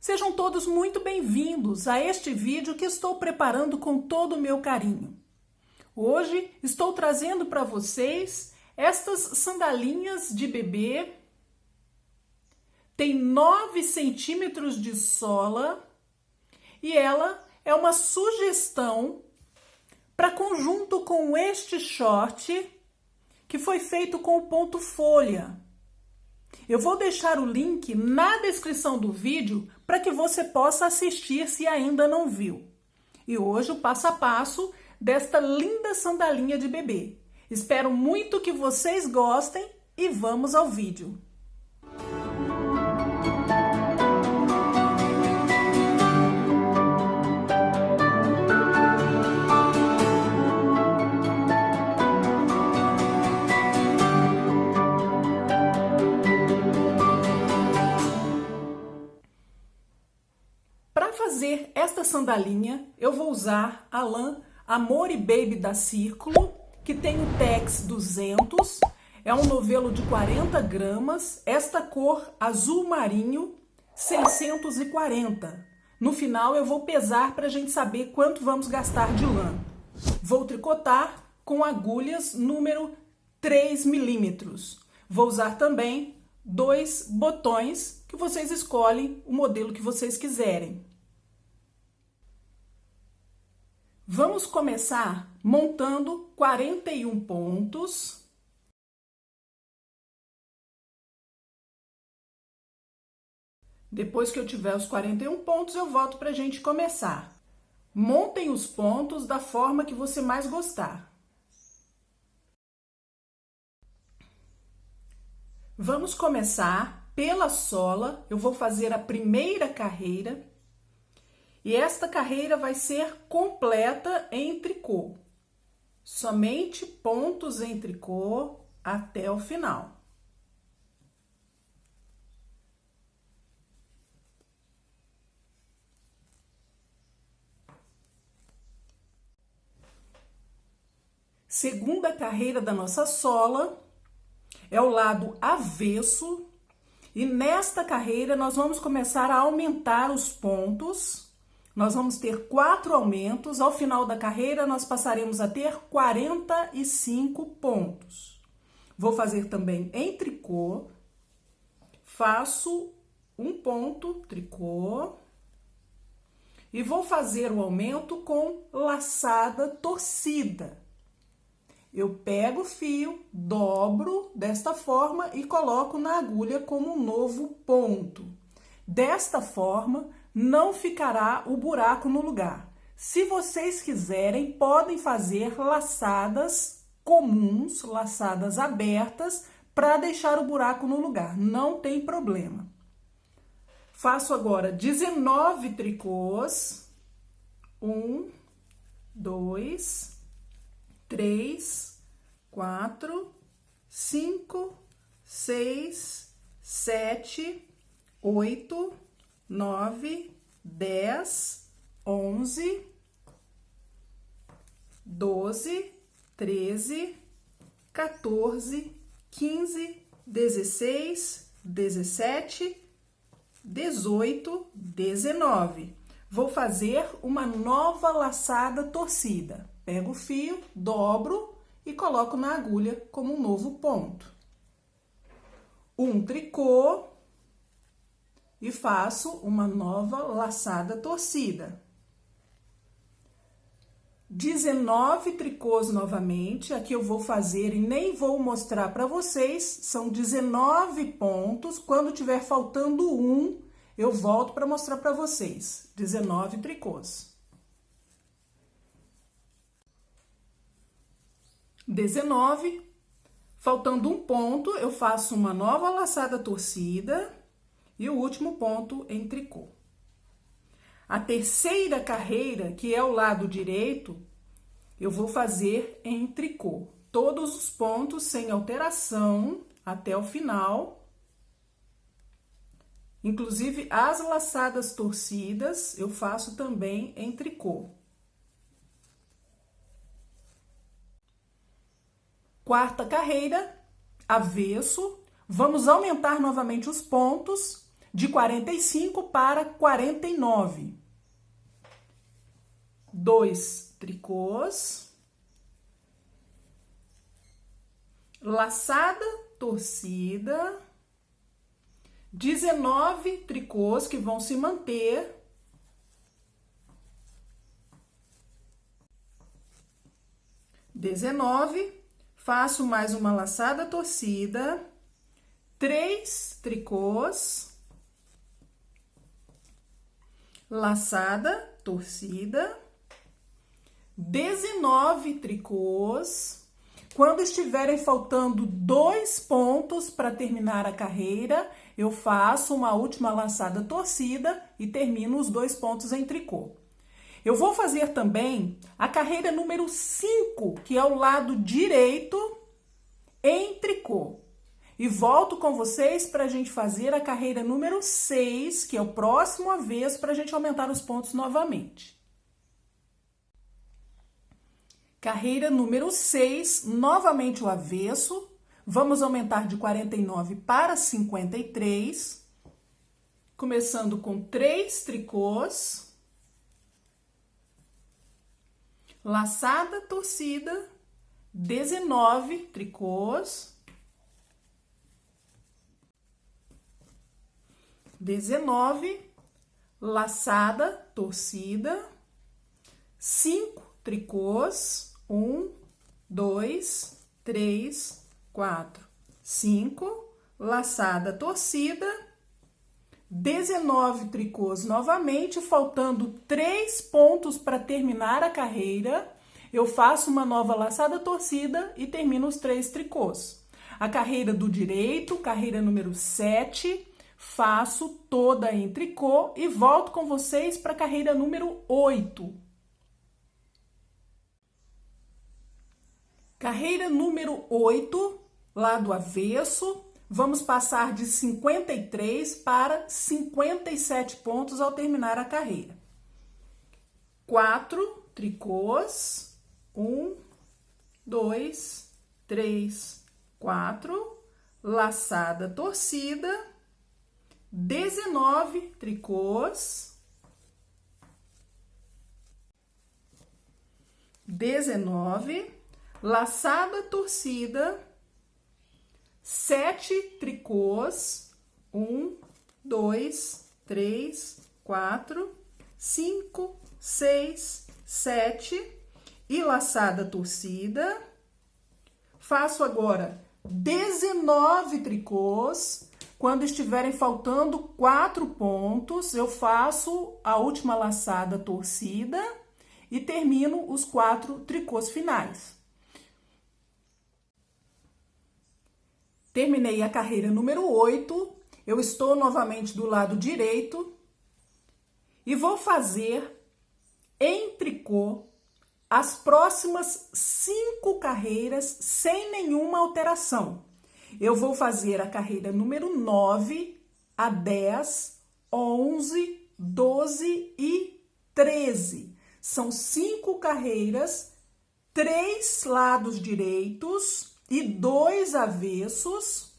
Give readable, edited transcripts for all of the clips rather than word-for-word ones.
Sejam todos muito bem-vindos a este vídeo que estou preparando com todo o meu carinho. Hoje estou trazendo para vocês estas sandalinhas de bebê. Tem 9 centímetros de sola e ela é uma sugestão para conjunto com este short que foi feito com o ponto folha. Eu vou deixar o link na descrição do vídeo para que você possa assistir se ainda não viu. E hoje o passo a passo desta linda sandalinha de bebê. Espero muito que vocês gostem e vamos ao vídeo. Para fazer esta sandalinha, eu vou usar a lã Amore Baby da Círculo, que tem o Tex 200, é um novelo de 40 gramas, esta cor azul marinho, 640. No final eu vou pesar para a gente saber quanto vamos gastar de lã. Vou tricotar com agulhas número 3 milímetros. Vou usar também 2 botões, que vocês escolhem o modelo que vocês quiserem. Vamos começar montando 41 pontos. Depois que eu tiver os 41 pontos, eu volto para a gente começar. Montem os pontos da forma que você mais gostar. Vamos começar pela sola. Eu vou fazer a primeira carreira. E esta carreira vai ser completa em tricô. Somente pontos em tricô até o final. Segunda carreira da nossa sola é o lado avesso. E nesta carreira nós vamos começar a aumentar os pontos. Nós vamos ter 4 aumentos. Ao final da carreira, nós passaremos a ter 45 pontos. Vou fazer também em tricô. Faço um ponto, tricô. E vou fazer o aumento com laçada torcida. Eu pego o fio, dobro desta forma e coloco na agulha como um novo ponto. Desta forma, não ficará o buraco no lugar. Se vocês quiserem, podem fazer laçadas comuns, laçadas abertas, para deixar o buraco no lugar. Não tem problema. Faço agora 19 tricôs. 1, 2, 3, 4, 5, 6, 7, 8, 9, 10, 11, 12, 13, 14, 15, 16, 17, 18, 19. Vou fazer uma nova laçada torcida. Pego o fio, dobro e coloco na agulha como um novo ponto. Um tricô. E faço uma nova laçada torcida. 19 tricôs novamente, aqui eu vou fazer e nem vou mostrar para vocês, são 19 pontos, quando tiver faltando um, eu volto para mostrar para vocês, 19 tricôs. 19, faltando um ponto, eu faço uma nova laçada torcida. E o último ponto em tricô. A terceira carreira, que é o lado direito, eu vou fazer em tricô. Todos os pontos sem alteração até o final. Inclusive, as laçadas torcidas eu faço também em tricô. Quarta carreira, avesso. Vamos aumentar novamente os pontos. de 45 para 49. 2 tricôs, laçada torcida, 19 tricôs que vão se manter, 19, faço mais uma laçada torcida, 3 tricôs, laçada torcida, 19 tricôs. Quando estiverem faltando 2 pontos para terminar a carreira, eu faço uma última laçada torcida e termino os 2 pontos em tricô. Eu vou fazer também a carreira número 5, que é o lado direito, em tricô. E volto com vocês para a gente fazer a carreira número 6, que é o próximo avesso, para a gente aumentar os pontos novamente. Carreira número 6, novamente o avesso. Vamos aumentar de 49 para 53, começando com 3 tricôs, laçada torcida, 19 tricôs, 19, laçada torcida, 5 tricôs, 1, 2, 3, 4, 5, laçada torcida, 19 tricôs novamente, faltando 3 pontos para terminar a carreira, eu faço uma nova laçada torcida e termino os 3 tricôs. A carreira do direito, carreira número 7, faço toda em tricô e volto com vocês para a carreira número 8. Carreira número 8, lado avesso, vamos passar de 53 para 57 pontos ao terminar a carreira. 4 tricôs, 1, 2, 3, 4, laçada torcida, 19 tricôs, 19, laçada torcida, 7 tricôs, 1, 2, 3, 4, 5, 6, 7 e laçada torcida. Faço agora 19 tricôs. Quando estiverem faltando 4 pontos, eu faço a última laçada torcida e termino os 4 tricôs finais. Terminei a carreira número 8, eu estou novamente do lado direito e vou fazer em tricô as próximas 5 carreiras sem nenhuma alteração. Eu vou fazer a carreira número 9, a 10, 11, 12 e 13. São 5 carreiras, 3 lados direitos e 2 avessos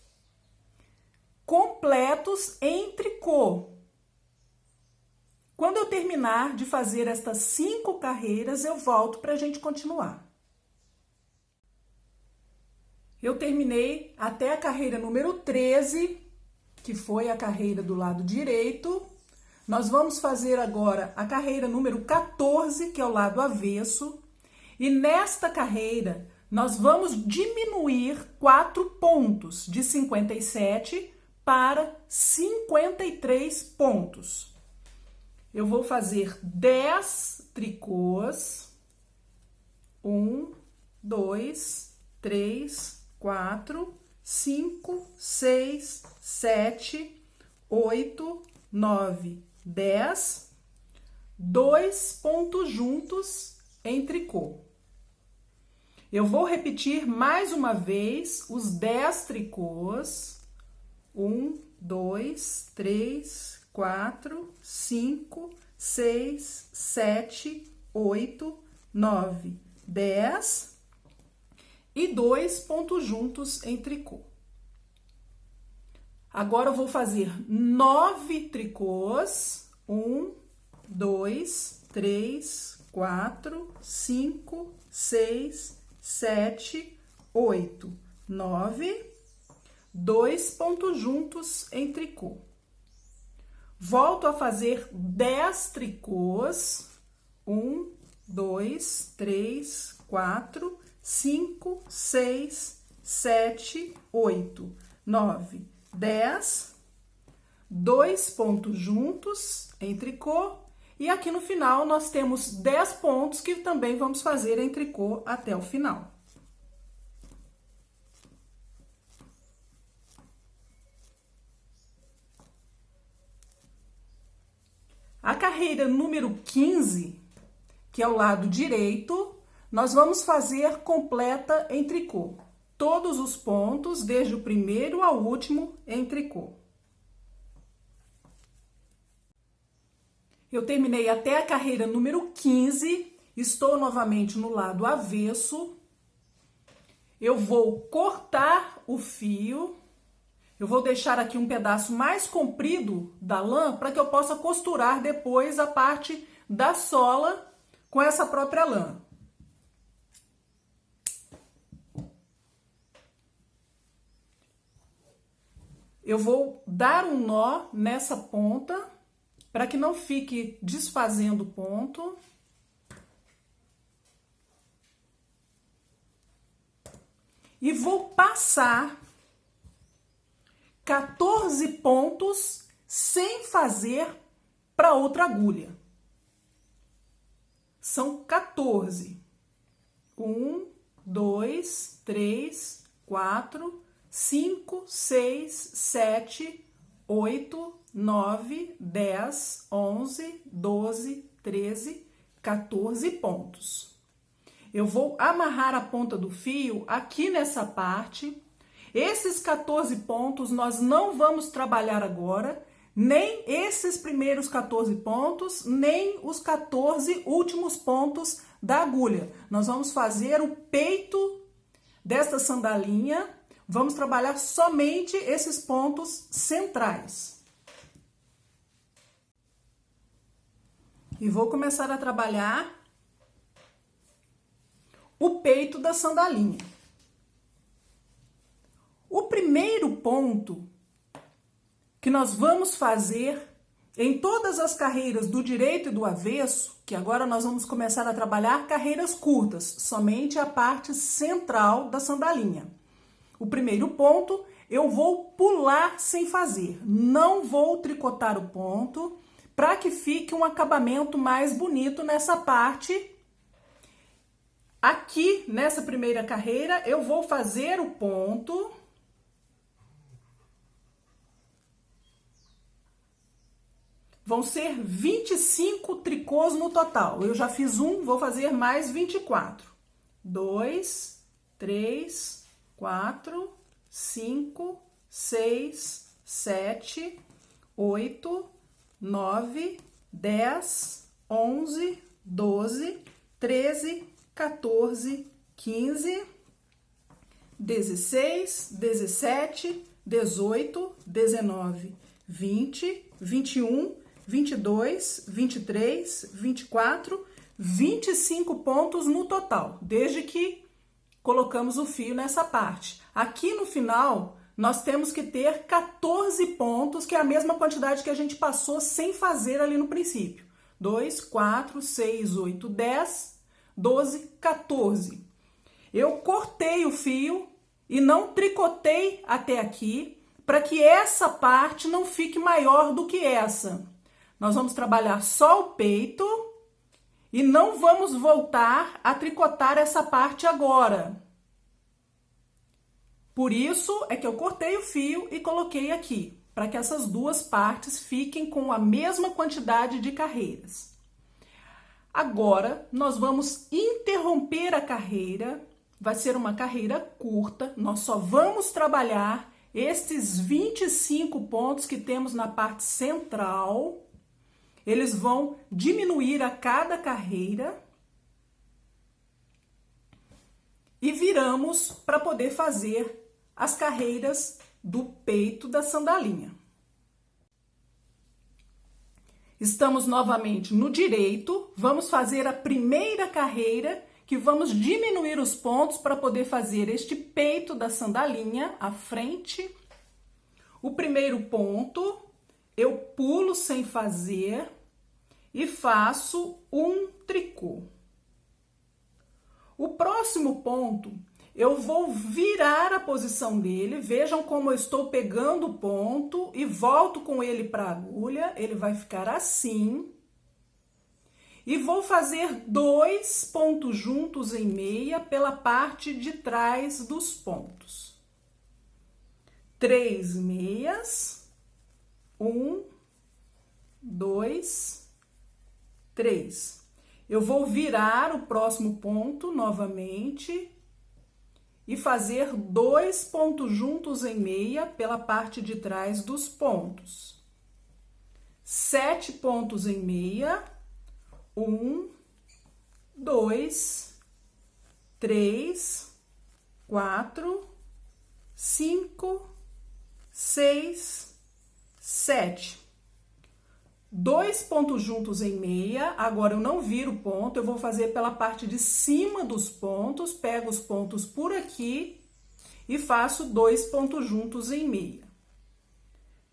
completos em tricô. Quando eu terminar de fazer estas 5 carreiras, eu volto para a gente continuar. Eu terminei até a carreira número 13, que foi a carreira do lado direito. Nós vamos fazer agora a carreira número 14, que é o lado avesso. E nesta carreira, nós vamos diminuir 4 pontos, de 57 para 53 pontos. Eu vou fazer 10 tricôs, 1, 2, 3, 4, 5, 6, 7, 8, 9, 10, 2 pontos juntos em tricô. Eu vou repetir mais uma vez os 10 tricôs, 1, 2, 3, 4, 5, 6, 7, 8, 9, 10 e 2 pontos juntos em tricô. Agora eu vou fazer 9 tricôs. 1, 2, 3, 4, 5, 6, 7, 8, 9. 2 pontos juntos em tricô. Volto a fazer 10 tricôs. 1, 2, 3, 4, 5, 6, 7, 8, 9, 10. 2 pontos juntos em tricô. E aqui no final nós temos 10 pontos que também vamos fazer em tricô até o final. A carreira número 15, que é o lado direito, nós vamos fazer completa em tricô. Todos os pontos, desde o primeiro ao último, em tricô. Eu terminei até a carreira número 15, estou novamente no lado avesso. Eu vou cortar o fio. Eu vou deixar aqui um pedaço mais comprido da lã para que eu possa costurar depois a parte da sola com essa própria lã. Eu vou dar um nó nessa ponta para que não fique desfazendo o ponto. E vou passar 14 pontos sem fazer para outra agulha. São 14. 1, 2, 3, 4, 5, 6, 7, 8, 9, 10, 11, 12, 13, 14 pontos. Eu vou amarrar a ponta do fio aqui nessa parte. Esses 14 pontos nós não vamos trabalhar agora, nem esses primeiros 14 pontos, nem os 14 últimos pontos da agulha. Nós vamos fazer o peito desta sandalinha, vamos trabalhar somente esses pontos centrais. E vou começar a trabalhar o peito da sandalinha. O primeiro ponto que nós vamos fazer em todas as carreiras do direito e do avesso, que agora nós vamos começar a trabalhar carreiras curtas, somente a parte central da sandalinha. O primeiro ponto eu vou pular sem fazer, não vou tricotar o ponto, para que fique um acabamento mais bonito nessa parte. Aqui, nessa primeira carreira, eu vou fazer o ponto. Vão ser 25 tricôs no total. Eu já fiz um, vou fazer mais 24. 2, 3, 4, 5, 6, 7, 8, 9, 10, 11, 12, 13, 14, 15, 16, 17, 18, 19, 20, 21, 22, 23, 24, 25 pontos no total, desde que colocamos o fio nessa parte. Aqui no final, nós temos que ter 14 pontos, que é a mesma quantidade que a gente passou sem fazer ali no princípio. 2, 4, 6, 8, 10, 12, 14. Eu cortei o fio e não tricotei até aqui, para que essa parte não fique maior do que essa. Nós vamos trabalhar só o peito e não vamos voltar a tricotar essa parte agora. Por isso é que eu cortei o fio e coloquei aqui, para que essas duas partes fiquem com a mesma quantidade de carreiras. Agora, nós vamos interromper a carreira, vai ser uma carreira curta, nós só vamos trabalhar estes 25 pontos que temos na parte central. Eles vão diminuir a cada carreira e viramos para poder fazer as carreiras do peito da sandalinha. Estamos novamente no direito, vamos fazer a primeira carreira, que vamos diminuir os pontos para poder fazer este peito da sandalinha à frente. O primeiro ponto, eu pulo sem fazer e faço um tricô. O próximo ponto, eu vou virar a posição dele, vejam como eu estou pegando o ponto e volto com ele para a agulha, ele vai ficar assim. E vou fazer 2 pontos juntos em meia pela parte de trás dos pontos. 3 meias, 1, 2, 3. Eu vou virar o próximo ponto novamente e fazer 2 pontos juntos em meia pela parte de trás dos pontos. 7 pontos em meia, 1, 2, 3, 4, 5, 6, 7. 2 pontos juntos em meia, agora eu não viro o ponto, eu vou fazer pela parte de cima dos pontos, pego os pontos por aqui e faço 2 pontos juntos em meia.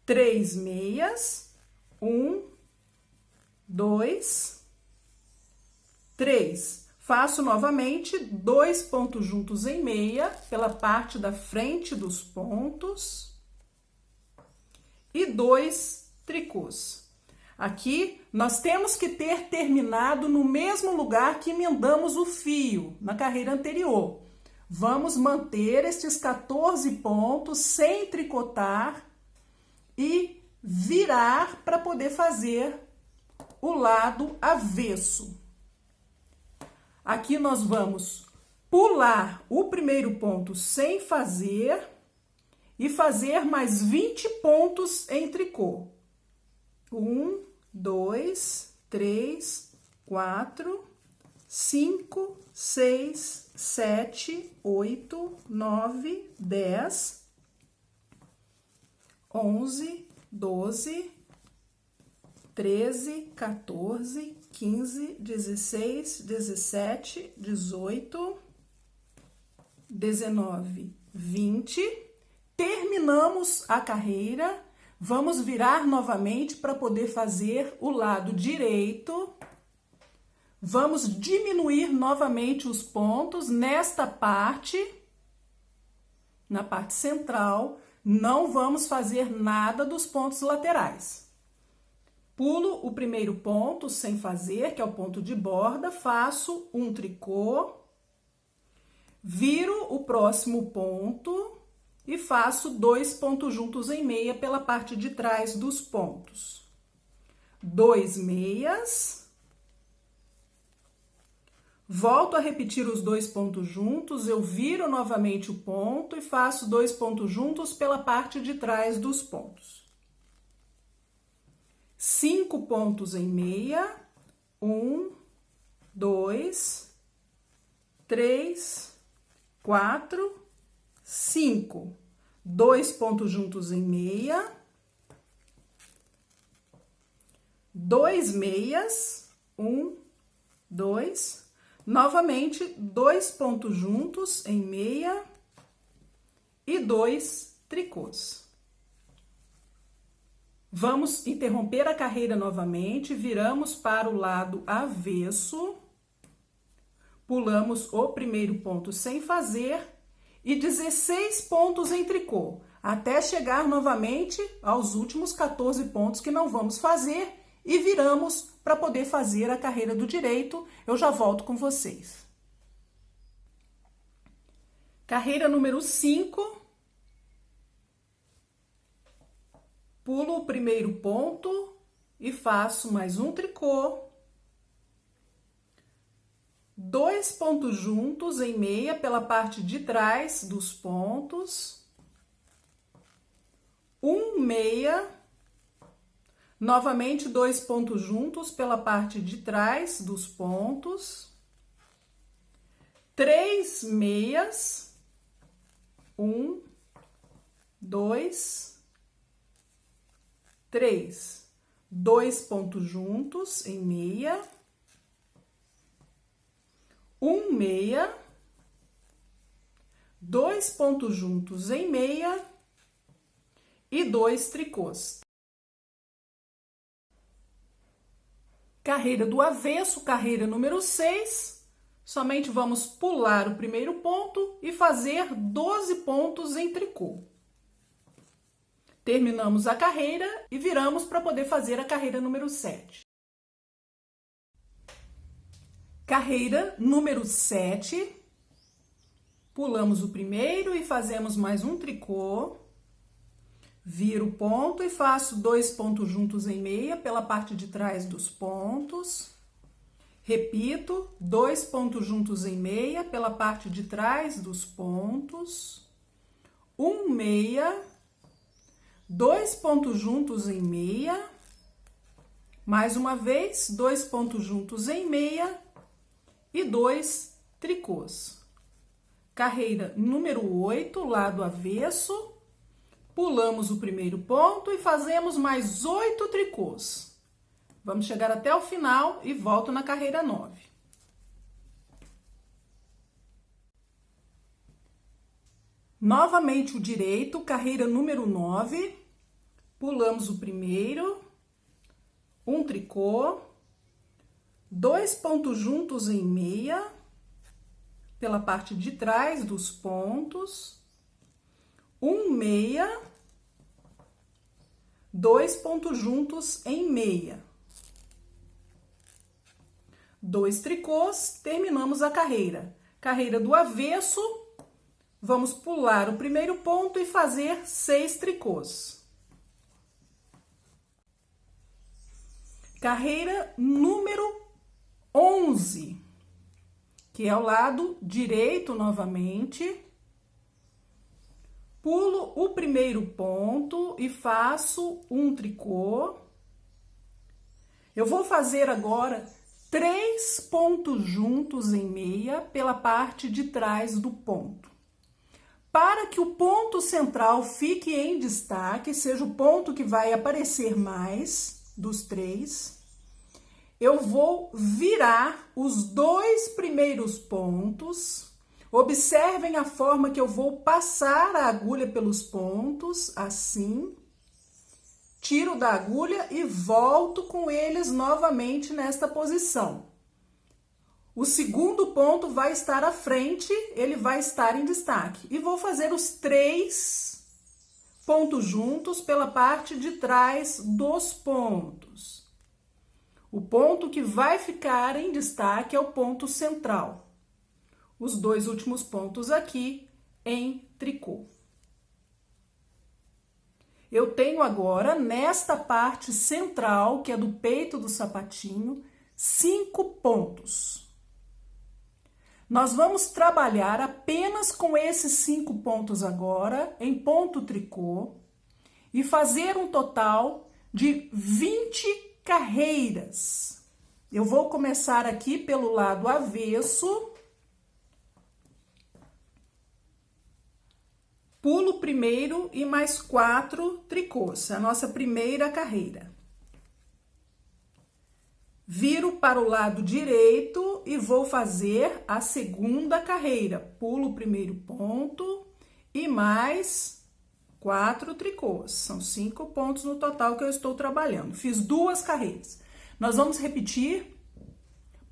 3 meias, 1, 2, 3. Faço novamente 2 pontos juntos em meia pela parte da frente dos pontos e 2 tricôs. Aqui nós temos que ter terminado no mesmo lugar que emendamos o fio na carreira anterior. Vamos manter estes 14 pontos sem tricotar e virar para poder fazer o lado avesso. Aqui nós vamos pular o primeiro ponto sem fazer e fazer mais 20 pontos em tricô. 1, 2, 3, 4, 5, 6, 7, 8, 9, 10, 11, 12, 13, 14, 15, 16, 17, 18, 19, 20. Terminamos a carreira. Vamos virar novamente para poder fazer o lado direito. Vamos diminuir novamente os pontos nesta parte, na parte central. Não vamos fazer nada dos pontos laterais. Pulo o primeiro ponto sem fazer, que é o ponto de borda, faço um tricô, viro o próximo ponto e faço 2 pontos juntos em meia pela parte de trás dos pontos. 2 meias. Volto a repetir os 2 pontos juntos, eu viro novamente o ponto e faço 2 pontos juntos pela parte de trás dos pontos. 5 pontos em meia, 1, 2, 3, 4, 5. 2 pontos juntos em meia, 2 meias, 1, 2, novamente 2 pontos juntos em meia e 2 tricôs. Vamos interromper a carreira novamente, viramos para o lado avesso, pulamos o primeiro ponto sem fazer e 16 pontos em tricô, até chegar novamente aos últimos 14 pontos que não vamos fazer e viramos para poder fazer a carreira do direito. Eu já volto com vocês. Carreira número 5. Pulo o primeiro ponto e faço mais um tricô. 2 pontos juntos em meia pela parte de trás dos pontos. 1 meia. Novamente 2 pontos juntos pela parte de trás dos pontos. 3 meias. 1, 2, 3, 2 pontos juntos em meia, 1 meia, 2 pontos juntos em meia e 2 tricôs. Carreira do avesso, carreira número 6, somente vamos pular o primeiro ponto e fazer 12 pontos em tricô. Terminamos a carreira e viramos para poder fazer a carreira número 7. Carreira número 7, pulamos o primeiro e fazemos mais um tricô. Viro o ponto e faço 2 pontos juntos em meia pela parte de trás dos pontos. Repito, 2 pontos juntos em meia pela parte de trás dos pontos. 1 meia, 2 pontos juntos em meia. Mais uma vez, 2 pontos juntos em meia e 2 tricôs. Carreira número 8, lado avesso. Pulamos o primeiro ponto e fazemos mais 8 tricôs. Vamos chegar até o final e volto na carreira 9. Novamente o direito, carreira número 9. Pulamos o primeiro, um tricô, 2 pontos juntos em meia, pela parte de trás dos pontos. 1 meia, 2 pontos juntos em meia, 2 tricôs, terminamos a carreira. Carreira do avesso, vamos pular o primeiro ponto e fazer 6 tricôs. Carreira número 11, que é o lado direito novamente. Pulo o primeiro ponto e faço um tricô. Eu vou fazer agora 3 pontos juntos em meia pela parte de trás do ponto. Para que o ponto central fique em destaque, seja o ponto que vai aparecer mais dos 3, eu vou virar os 2 primeiros pontos. Observem a forma que eu vou passar a agulha pelos pontos, assim. Tiro da agulha e volto com eles novamente nesta posição. O segundo ponto vai estar à frente, ele vai estar em destaque. E vou fazer os 3 pontos juntos pela parte de trás dos pontos. O ponto que vai ficar em destaque é o ponto central. Os 2 últimos pontos aqui em tricô. Eu tenho agora, nesta parte central, que é do peito do sapatinho, 5 pontos. Nós vamos trabalhar apenas com esses 5 pontos agora, em ponto tricô, e fazer um total de 20 carreiras. Eu vou começar aqui pelo lado avesso. Pulo primeiro e mais 4 tricôs, a nossa primeira carreira. Viro para o lado direito e vou fazer a segunda carreira. Pulo o primeiro ponto e mais 4 tricôs. São 5 pontos no total que eu estou trabalhando. Fiz 2 carreiras. Nós vamos repetir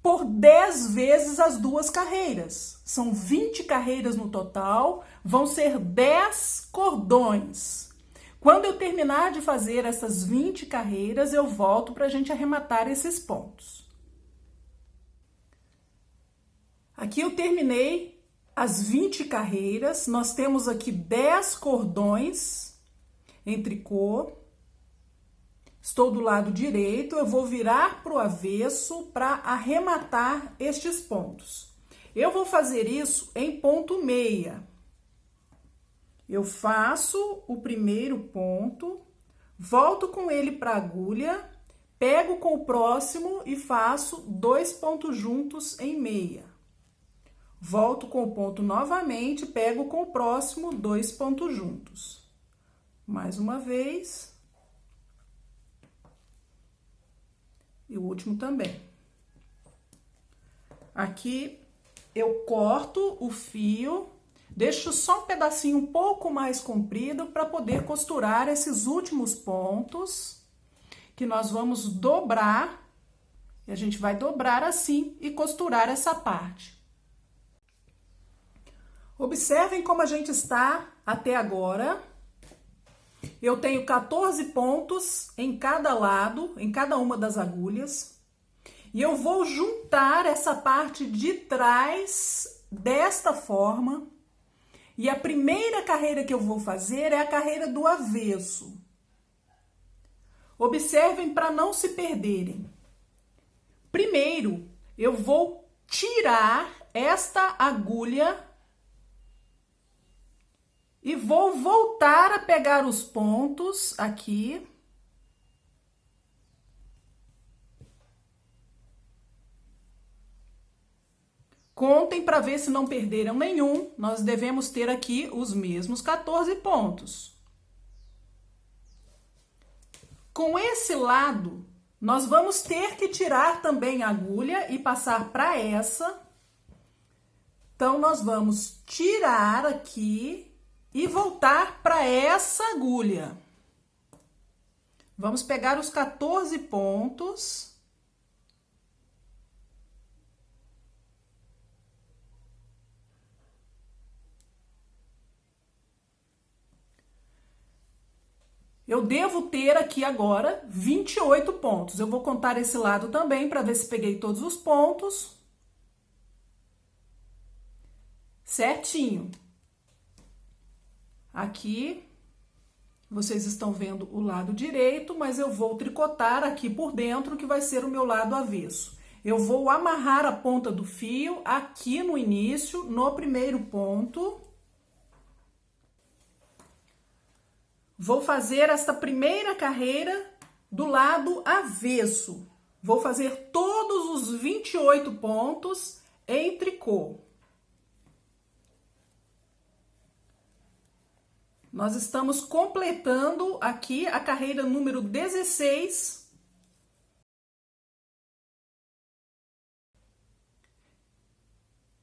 por 10 vezes as 2 carreiras. São 20 carreiras no total, vão ser 10 cordões. Quando eu terminar de fazer essas 20 carreiras, eu volto para a gente arrematar esses pontos. Aqui eu terminei as 20 carreiras, nós temos aqui 10 cordões em tricô. Estou do lado direito, eu vou virar para o avesso para arrematar estes pontos. Eu vou fazer isso em ponto meia. Eu faço o primeiro ponto, volto com ele para a agulha, pego com o próximo e faço 2 pontos juntos em meia. Volto com o ponto novamente, pego com o próximo 2 pontos juntos. Mais uma vez. E o último também. Aqui eu corto o fio, deixo só um pedacinho um pouco mais comprido para poder costurar esses últimos pontos que nós vamos dobrar. E a gente vai dobrar assim e costurar essa parte. Observem como a gente está até agora. Eu tenho 14 pontos em cada lado, em cada uma das agulhas. E eu vou juntar essa parte de trás desta forma. E a primeira carreira que eu vou fazer é a carreira do avesso. Observem para não se perderem. Primeiro, eu vou tirar esta agulha e vou voltar a pegar os pontos aqui. Contem para ver se não perderam nenhum. Nós devemos ter aqui os mesmos 14 pontos. Com esse lado, nós vamos ter que tirar também a agulha e passar para essa. Então, nós vamos tirar aqui e voltar para essa agulha. Vamos pegar os 14 pontos. Eu devo ter aqui agora 28 pontos. Eu vou contar esse lado também para ver se peguei todos os pontos. Certinho. Aqui, vocês estão vendo o lado direito, mas eu vou tricotar aqui por dentro, que vai ser o meu lado avesso. Eu vou amarrar a ponta do fio aqui no início, no primeiro ponto. Vou fazer esta primeira carreira do lado avesso. Vou fazer todos os 28 pontos em tricô. Nós estamos completando aqui a carreira número 16.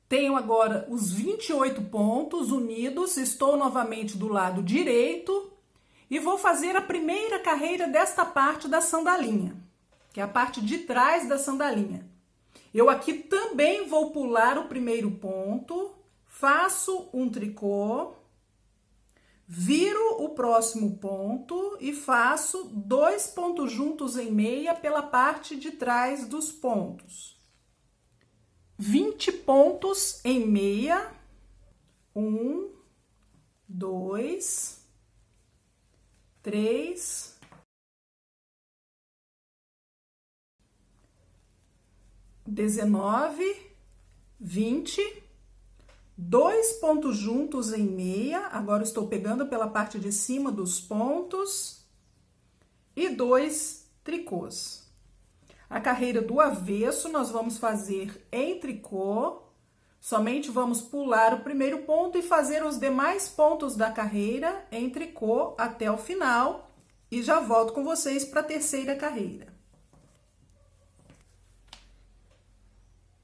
Tenho agora os 28 pontos unidos, estou novamente do lado direito e vou fazer a primeira carreira desta parte da sandalinha, que é a parte de trás da sandalinha. Eu aqui também vou pular o primeiro ponto, faço um tricô, viro o próximo ponto e faço 2 pontos juntos em meia pela parte de trás dos pontos. 20 pontos em meia. 1, 2, 3, 19, 20. 2 pontos juntos em meia, agora estou pegando pela parte de cima dos pontos, e 2 tricôs. A carreira do avesso nós vamos fazer em tricô, somente vamos pular o primeiro ponto e fazer os demais pontos da carreira em tricô até o final, e já volto com vocês para a terceira carreira.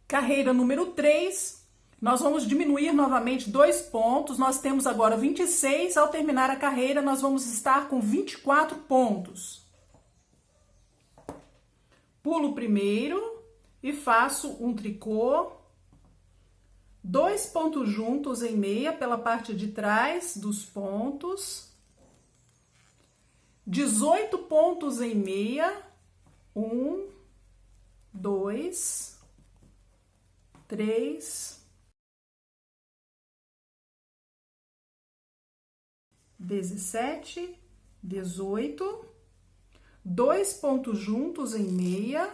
Carreira número 3. Nós vamos diminuir novamente 2 pontos, nós temos agora 26, ao terminar a carreira nós vamos estar com 24 pontos. Pulo o primeiro e faço um tricô, 2 pontos juntos em meia pela parte de trás dos pontos, 18 pontos em meia, 1, 2, 3, 17, 18, 2 pontos juntos em meia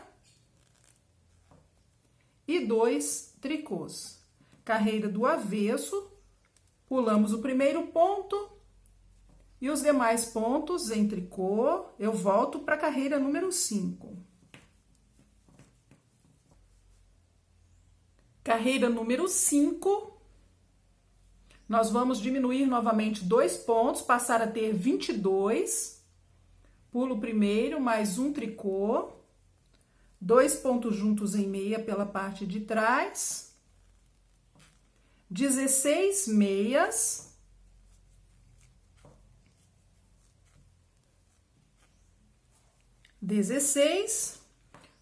e 2 tricôs. Carreira do avesso, pulamos o primeiro ponto e os demais pontos em tricô, eu volto para a carreira número 5. Carreira número 5. Nós vamos diminuir novamente 2 pontos, passar a ter 22. Pulo o primeiro, mais um tricô. 2 pontos juntos em meia pela parte de trás. 16 meias. 16.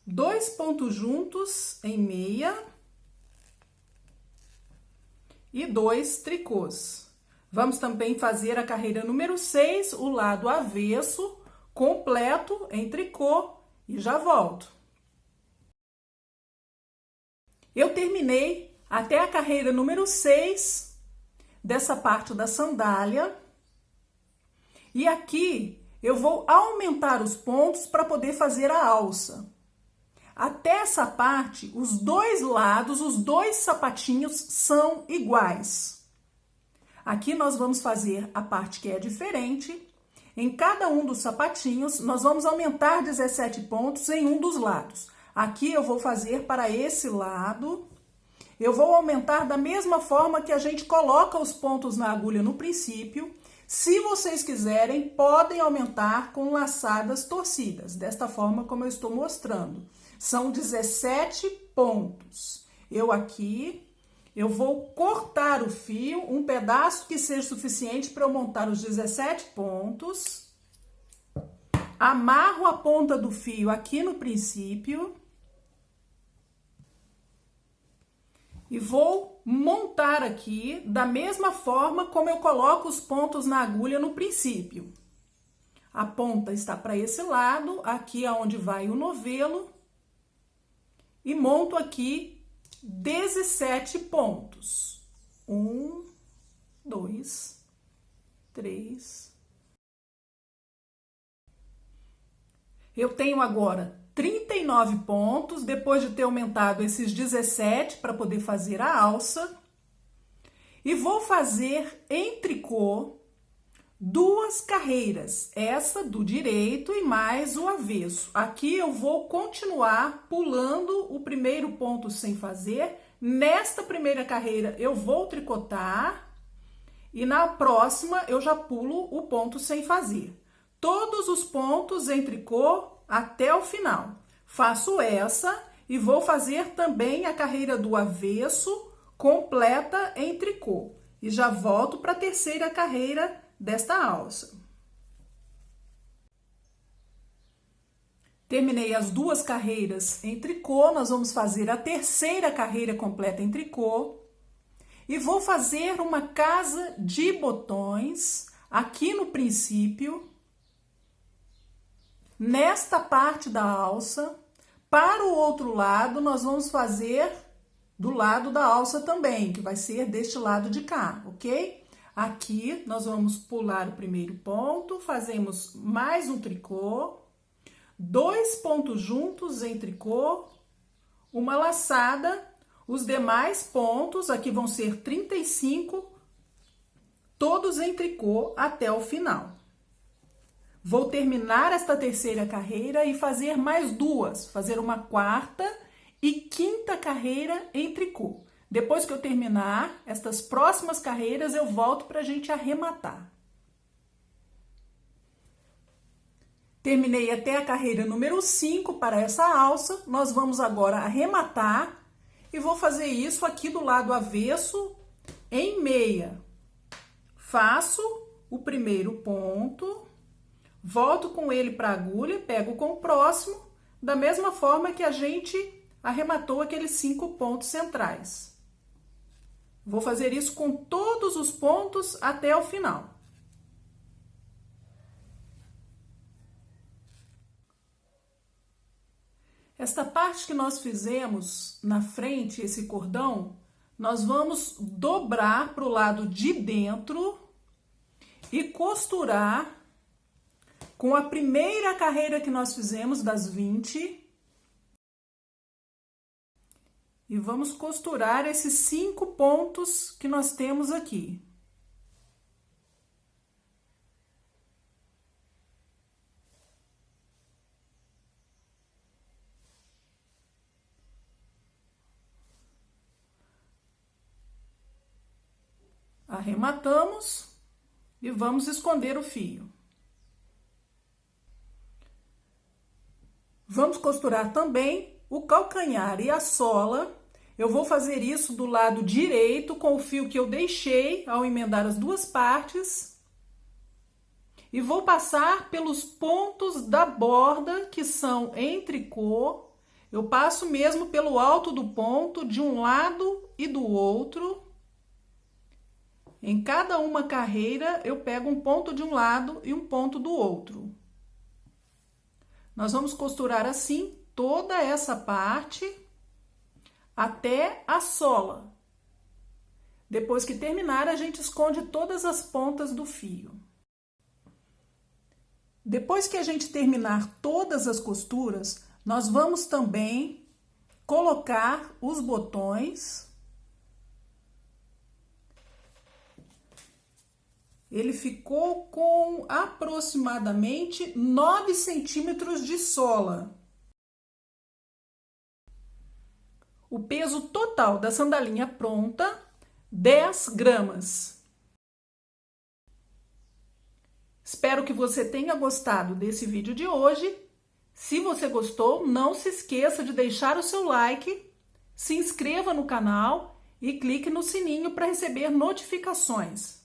2 pontos juntos em meia. E 2 tricôs. Vamos também fazer a carreira número 6, o lado avesso, completo em tricô e já volto. Eu terminei até a carreira número 6 dessa parte da sandália. E aqui eu vou aumentar os pontos para poder fazer a alça. Até essa parte, os dois lados, os dois sapatinhos são iguais. Aqui nós vamos fazer a parte que é diferente. Em cada um dos sapatinhos, nós vamos aumentar 17 pontos em um dos lados. Aqui eu vou fazer para esse lado. Eu vou aumentar da mesma forma que a gente coloca os pontos na agulha no princípio. Se vocês quiserem, podem aumentar com laçadas torcidas, desta forma como eu estou mostrando. São 17 pontos. Eu vou cortar o fio, um pedaço que seja suficiente para eu montar os 17 pontos. Amarro a ponta do fio aqui no princípio. E vou montar aqui da mesma forma como eu coloco os pontos na agulha no princípio. A ponta está para esse lado, aqui é onde vai o novelo. E monto aqui 17 pontos. 1, 2, 3. Eu tenho agora 39 pontos, depois de ter aumentado esses 17 para poder fazer a alça. E vou fazer em tricô 2 carreiras, essa do direito e mais o avesso. Aqui eu vou continuar pulando o primeiro ponto sem fazer. Nesta primeira carreira eu vou tricotar e na próxima eu já pulo o ponto sem fazer. Todos os pontos em tricô até o final. Faço essa e vou fazer também a carreira do avesso completa em tricô. E já volto para a terceira carreira desta alça. Terminei as 2 carreiras em tricô, nós vamos fazer a terceira carreira completa em tricô. E vou fazer uma casa de botões aqui no princípio, nesta parte da alça. Para o outro lado, nós vamos fazer do lado da alça também, que vai ser deste lado de cá, ok? Aqui, nós vamos pular o primeiro ponto, fazemos mais um tricô, 2 pontos juntos em tricô, uma laçada, os demais pontos, aqui vão ser 35, todos em tricô até o final. Vou terminar esta terceira carreira e fazer mais 2, fazer uma quarta e quinta carreira em tricô. Depois que eu terminar estas próximas carreiras, eu volto para a gente arrematar. Terminei até a carreira número 5 para essa alça. Nós vamos agora arrematar e vou fazer isso aqui do lado avesso em meia. Faço o primeiro ponto, volto com ele para a agulha, pego com o próximo, da mesma forma que a gente arrematou aqueles 5 pontos centrais. Vou fazer isso com todos os pontos até o final. Esta parte que nós fizemos na frente, esse cordão, nós vamos dobrar para o lado de dentro e costurar com a primeira carreira que nós fizemos das 20. E vamos costurar esses 5 pontos que nós temos aqui. Arrematamos e vamos esconder o fio. Vamos costurar também o calcanhar e a sola. Eu vou fazer isso do lado direito com o fio que eu deixei ao emendar as duas partes. E vou passar pelos pontos da borda que são em tricô. Eu passo mesmo pelo alto do ponto de um lado e do outro. Em cada uma carreira eu pego um ponto de um lado e um ponto do outro. Nós vamos costurar assim toda essa parte até a sola. Depois que terminar, a gente esconde todas as pontas do fio. Depois que a gente terminar todas as costuras, nós vamos também colocar os botões. Ele ficou com aproximadamente 9 centímetros de sola. O peso total da sandalinha pronta, 10 gramas. Espero que você tenha gostado desse vídeo de hoje. Se você gostou, não se esqueça de deixar o seu like, se inscreva no canal e clique no sininho para receber notificações.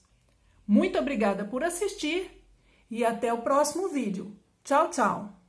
Muito obrigada por assistir e até o próximo vídeo. Tchau, tchau!